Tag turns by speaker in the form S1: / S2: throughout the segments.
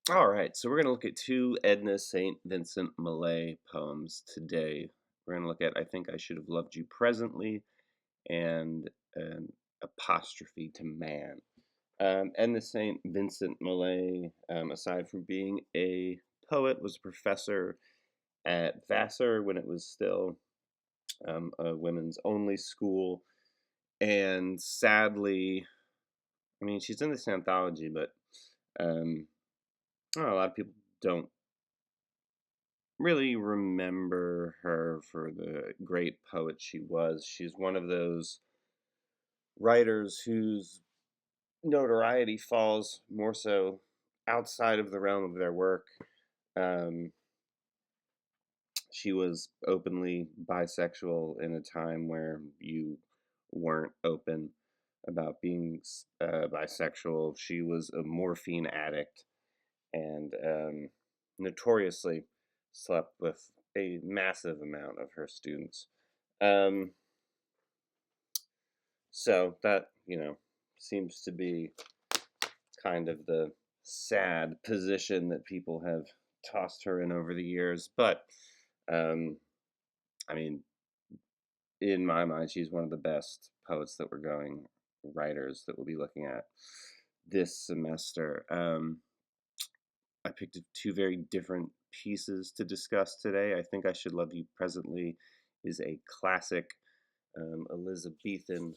S1: All right, so we're going to look at two Edna St. Vincent Millay poems today. We're going to look at I Think I Should Have Loved You Presently and an apostrophe to man. Edna St. Vincent Millay, aside from being a poet, was a professor at Vassar when it was still a women's only school. And sadly, I mean, she's in this anthology, but um, a lot of people don't really remember her for the great poet she was. She's one of those writers whose notoriety falls more so outside of the realm of their work. Um, she was openly bisexual in a time where you weren't open about being bisexual. She was a morphine addict and notoriously slept with a massive amount of her students. Um, so that, seems to be kind of the sad position that people have tossed her in over the years. But, um, I mean, in my mind, she's one of the best poets that we're going, writers that we'll be looking at this semester. I picked two very different pieces to discuss today. I Think I Should Love You Presently is a classic Elizabethan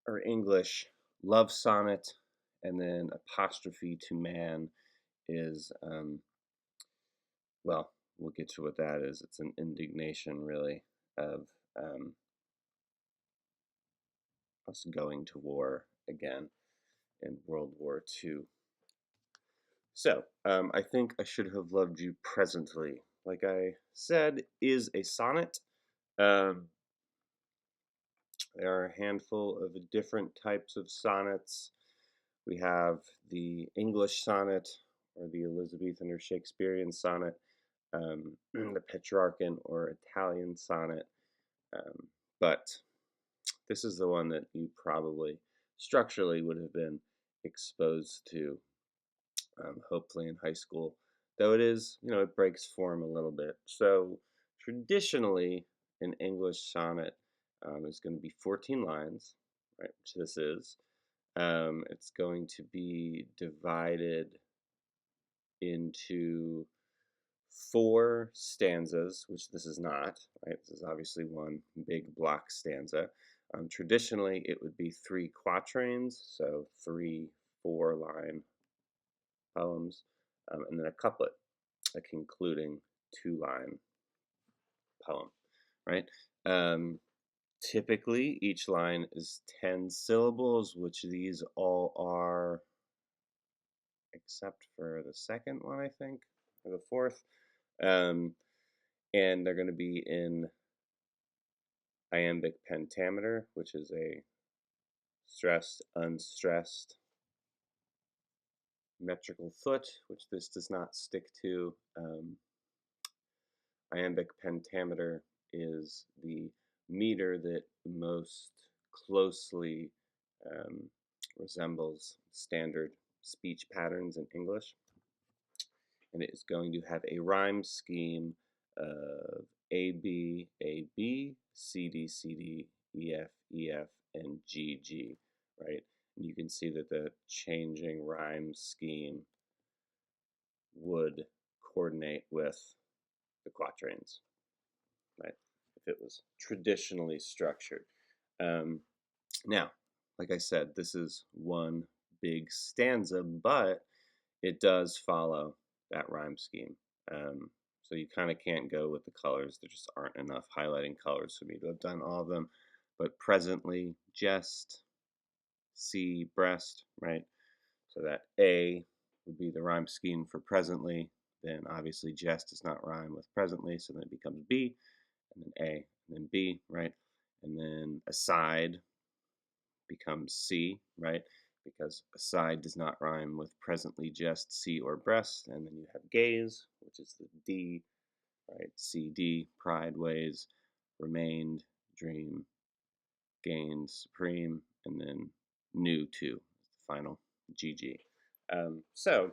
S1: or English love sonnet, and then apostrophe to man is, well, we'll get to what that is. It's an indignation, really, of um, us going to war again in World War II. So, I think I should have loved you presently. Like I said, is a sonnet. Um, there are a handful of different types of sonnets. We have the English sonnet, or the Elizabethan or Shakespearean sonnet, the Petrarchan or Italian sonnet. Um, but this is the one that you probably structurally would have been exposed to, hopefully in high school. Though it is, it breaks form a little bit. So traditionally, an English sonnet is going to be 14 lines, right? Which this is. It's going to be divided into four stanzas, which this is not, right? This is obviously one big block stanza. Traditionally, it would be three quatrains, so three 4-line poems, and then a couplet, a concluding 2-line poem, right? Um, Typically, each line is 10 syllables, which these all are, except for the second one, I think, or the fourth. Um, and they're going to be in iambic pentameter, which is a stressed, unstressed metrical foot, which this does not stick to. Iambic pentameter is the meter that most closely um, resembles standard speech patterns in English. And it is going to have a rhyme scheme of A B A B, C D C D, E F E F, and G G, right? And you can see that the changing rhyme scheme would coordinate with the quatrains, right? If it was traditionally structured. Um, Now, like I said, this is one big stanza, but it does follow that rhyme scheme. So you kind of can't go with the colors. There just aren't enough highlighting colors for me to have done all of them. But presently, jest, see, breast, right? So that A would be the rhyme scheme for presently. Then obviously jest does not rhyme with presently, so then it becomes B, and then A, and then B, right? And then aside becomes C, right? Because aside does not rhyme with presently, jest, see, or breast. And then you have gaze, which is the D, right? C, D, pride, ways, remained, dream, gained, supreme, and then new, too, the final GG. So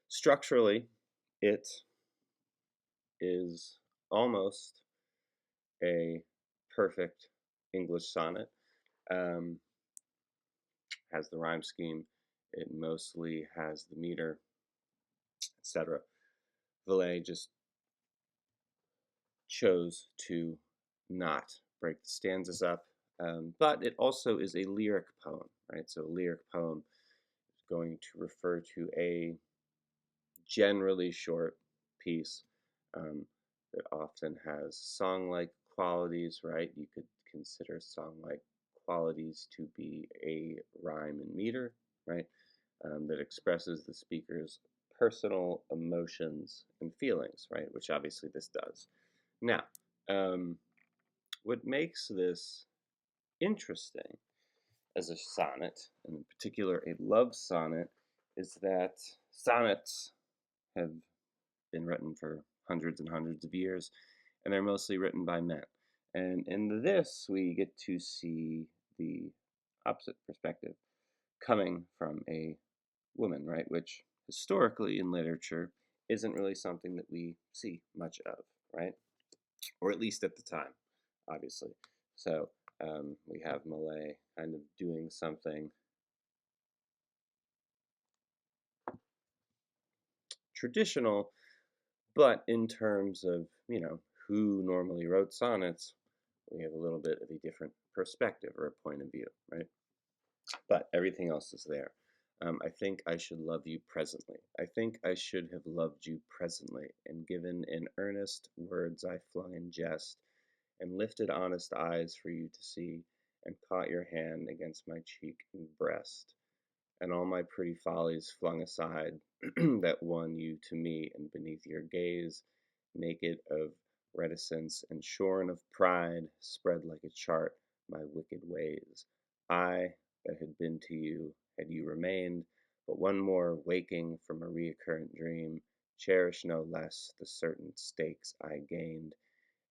S1: structurally, it is almost a perfect English sonnet. Um, has the rhyme scheme. It mostly has the meter, etc. Millay just chose to not break the stanzas up, but it also is a lyric poem, right? So a lyric poem is going to refer to a generally short piece um, that often has song-like qualities, right? You could consider song-like qualities to be a rhyme and meter, right? That expresses the speaker's personal emotions and feelings, right? Which obviously this does. Now, um, what makes this interesting as a sonnet, and in particular a love sonnet, is that sonnets have been written for hundreds and hundreds of years, and they're mostly written by men. And in this, we get to see the opposite perspective coming from a woman, right? Which historically in literature isn't really something that we see much of, right? Or at least at the time, obviously. So we have Millay kind of doing something traditional, but in terms of, who normally wrote sonnets, we have a little bit of a different perspective or a point of view, right? But everything else is there. I think I should love you presently. I think I should have loved you presently, and given in earnest words I flung in jest, and lifted honest eyes for you to see, and caught your hand against my cheek and breast, and all my pretty follies flung aside that won you to me, and beneath your gaze, naked of reticence and shorn of pride, spread like a chart my wicked ways. I, that had been to you, had you remained, but one more waking from a recurrent dream, cherish no less the certain stakes I gained,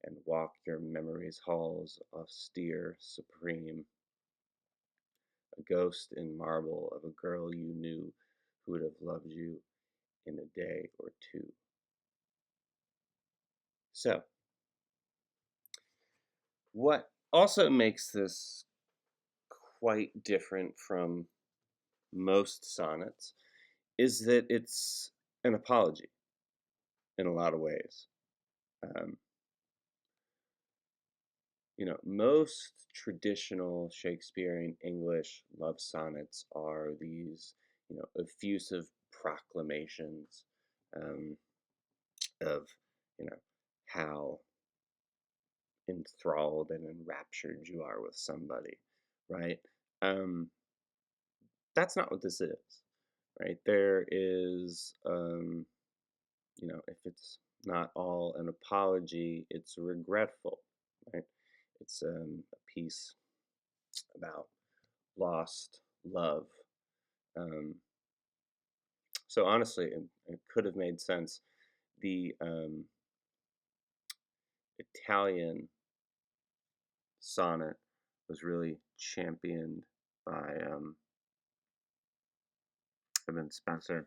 S1: and walk your memory's halls austere, supreme, a ghost in marble of a girl you knew who would have loved you in a day or two. So, what also makes this quite different from most sonnets is that it's an apology in a lot of ways. Um, most traditional Shakespearean English love sonnets are these, effusive proclamations um, of, you know, how enthralled and enraptured you are with somebody, right? Um, that's not what this is, right? There is, if it's not all an apology, it's regretful, right? It's a piece about lost love. Um, so honestly, it could have made sense. The Italian sonnet was really championed by Edmund Spencer,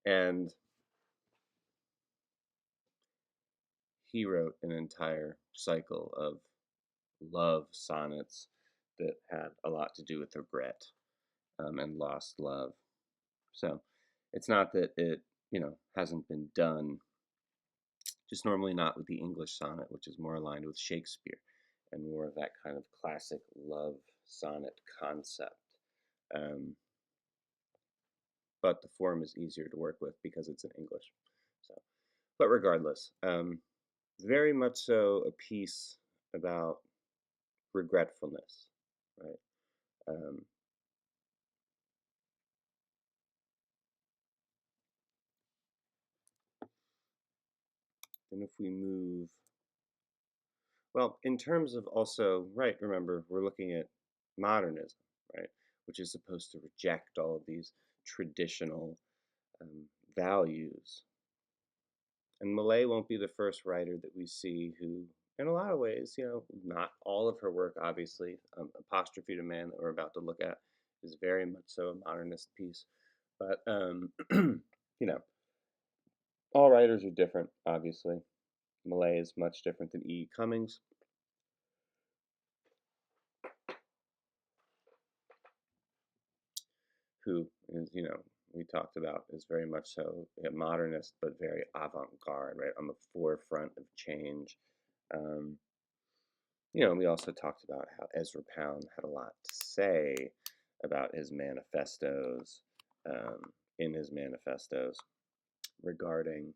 S1: and he wrote an entire cycle of love sonnets that had a lot to do with regret and lost love. So it's not that it, hasn't been done, just normally not with the English sonnet, which is more aligned with Shakespeare and more of that kind of classic love sonnet concept. Um, but the form is easier to work with because it's in English. So, but regardless, very much so a piece about regretfulness, right? Um, and if we move, well, in terms of also, right, remember, we're looking at modernism, right, which is supposed to reject all of these traditional um, values. And Millay won't be the first writer that we see who, in a lot of ways, not all of her work, obviously, Apostrophe to Man that we're about to look at is very much so a modernist piece. But you know, all writers are different, obviously. Millay is much different than E. Cummings, who is, we talked about, is very much so a modernist, but very avant-garde, right, on the forefront of change. Um, we also talked about how Ezra Pound had a lot to say about his manifestos, in his manifestos regarding,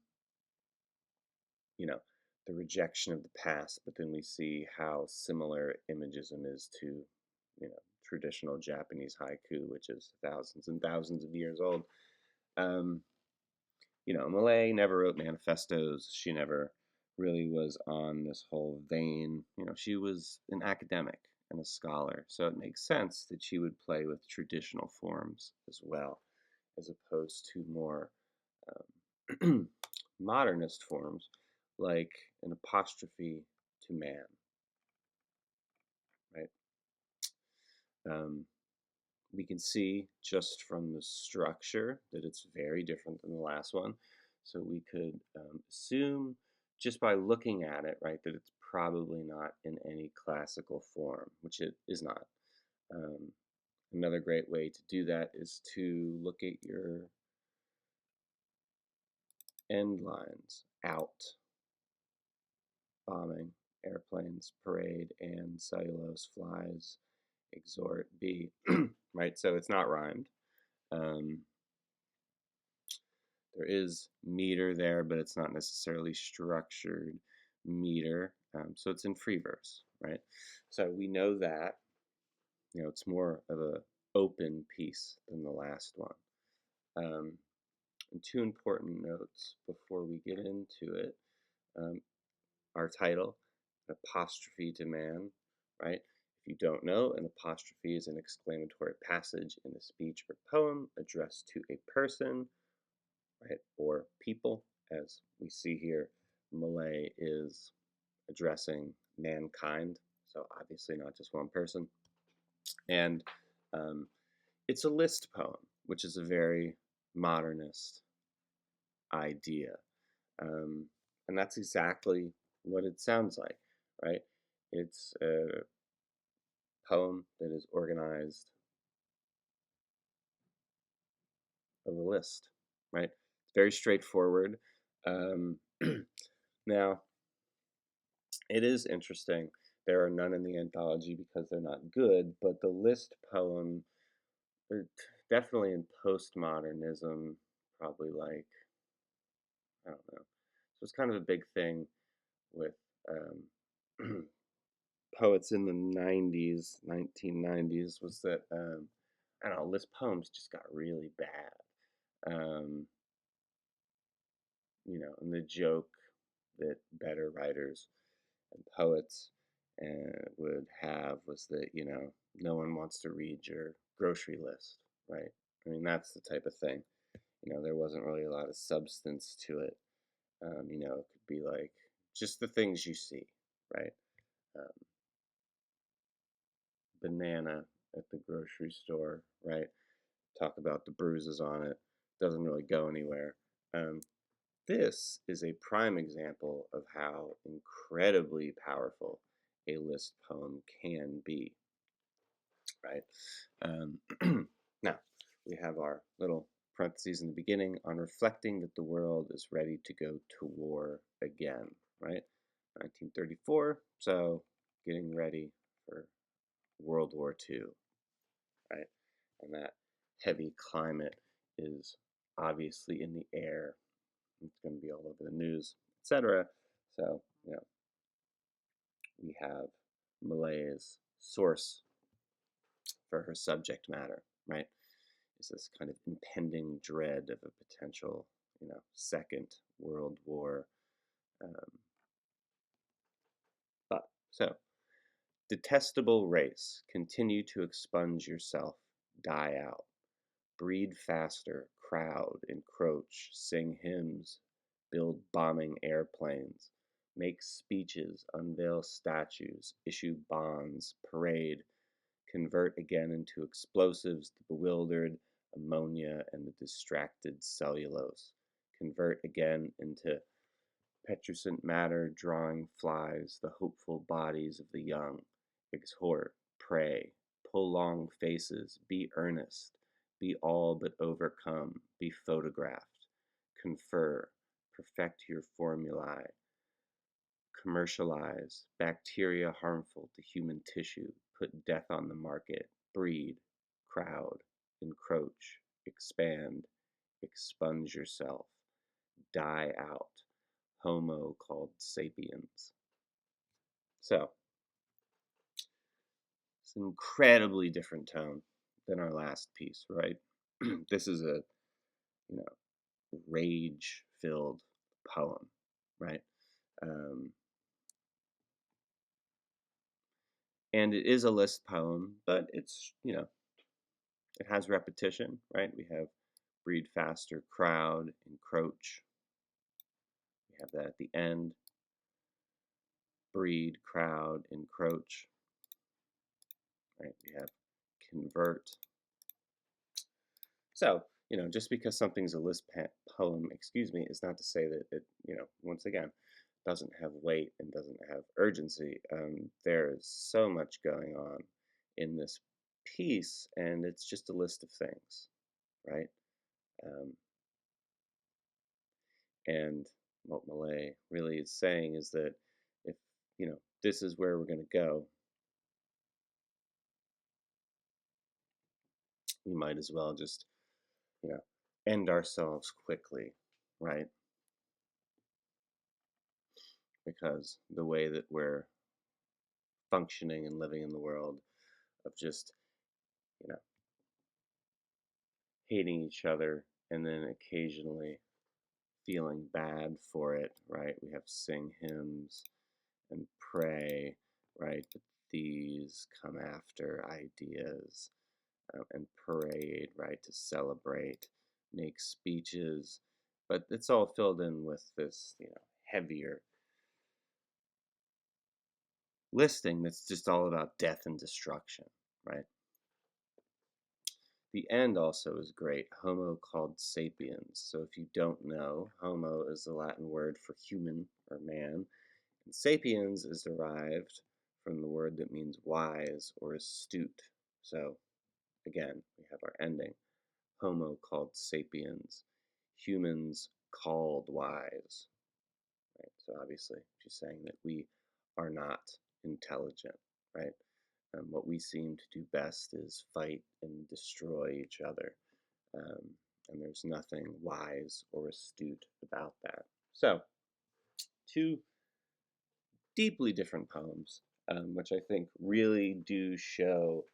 S1: you know, the rejection of the past, but then we see how similar Imagism is to, traditional Japanese haiku, which is thousands and thousands of years old. Um, Millay never wrote manifestos. She never really was on this whole vein. She was an academic and a scholar, so it makes sense that she would play with traditional forms as well, as opposed to more modernist forms like an apostrophe to man, right? Um, we can see just from the structure that it's very different than the last one. So we could assume just by looking at it, right, that it's probably not in any classical form, which it is not. Um, Another great way to do that is to look at your end lines: out, bombing, airplanes, parade, and cellulose, flies, exhort, be, right? So it's not rhymed. Um, there is meter there, but it's not necessarily structured meter. So it's in free verse, right? So we know that, it's more of a open piece than the last one. And two important notes before we get into it. Um, our title, apostrophe to man, right? If you don't know, an apostrophe is an exclamatory passage in a speech or poem addressed to a person, right, or people. As we see here, Millay is addressing mankind, so obviously not just one person. And um, it's a list poem, which is a very modernist idea. Um, and that's exactly what it sounds like, right? It's a poem that is organized of a list, right? It's very straightforward. Um, Now, it is interesting. There are none in the anthology because they're not good, but the list poem, definitely in postmodernism, probably like, I don't know. So it's kind of a big thing with poets in the 90s, 1990s, was that, I don't know, list poems just got really bad. And the joke that better writers and poets would have was that, no one wants to read your grocery list, right? I mean, that's the type of thing. There wasn't really a lot of substance to it. It could be like just the things you see, right? Um, Banana at the grocery store, right? Talk about the bruises on it. Doesn't really go anywhere. Um, this is a prime example of how incredibly powerful a list poem can be, right? Um, Now, we have our little parentheses in the beginning on reflecting that the world is ready to go to war again, right? 1934, so getting ready for World War II, right? And that heavy climate is obviously in the air. It's going to be all over the news, etc. So, we have Millay's source for her subject matter, right? Is this kind of impending dread of a potential, second world war. Um, so, detestable race, continue to expunge yourself, die out, breed faster, crowd, encroach, sing hymns, build bombing airplanes, make speeches, unveil statues, issue bonds, parade, convert again into explosives the bewildered, ammonia and the distracted cellulose, convert again into petruscent matter, drawing flies, the hopeful bodies of the young, exhort, pray, pull long faces, be earnest, be all but overcome, be photographed, confer, perfect your formulae, commercialize, bacteria harmful to human tissue, put death on the market, breed, crowd, encroach, expand, expunge yourself, die out, Homo called sapiens. So, it's an incredibly different tone than our last piece, right? This is a, you know, rage-filled poem, right? Um, and it is a list poem, but it's, you know, it has repetition, right? We have breed faster, crowd, encroach. We have that at the end. Breed, crowd, encroach. Right? We have convert. So, you know, just because something's a list poem, is not to say that it, you know, once again, doesn't have weight and doesn't have urgency. There is so much going on in this piece, and it's just a list of things, right? Um, and what Millay really is saying is that if, you know, this is where we're going to go, we might as well just, you know, end ourselves quickly, right? Because the way that we're functioning and living in the world of just, you know, hating each other and then occasionally feeling bad for it, right? We have sing hymns and pray, right? But these come after ideas, and parade, right? To celebrate, make speeches, but it's all filled in with this, you know, heavier listing that's just all about death and destruction, right? The end also is great. Homo called sapiens. So if you don't know, homo is the Latin word for human or man, and sapiens is derived from the word that means wise or astute. So again, we have our ending. Homo called sapiens. Humans called wise. Right? So obviously, she's saying that we are not intelligent, right? What we seem to do best is fight and destroy each other. Um, and there's nothing wise or astute about that. So, two deeply different poems, which I think really do show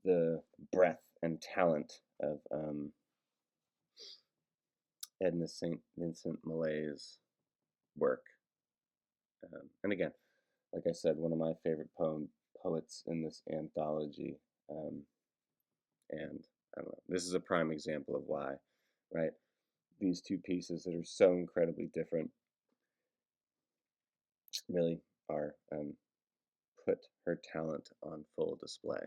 S1: the breadth and talent of Edna St. Vincent Millay's work. And again, like I said, one of my favorite poets in this anthology. Um, and I don't know, this is a prime example of why, right? These two pieces that are so incredibly different really are put her talent on full display.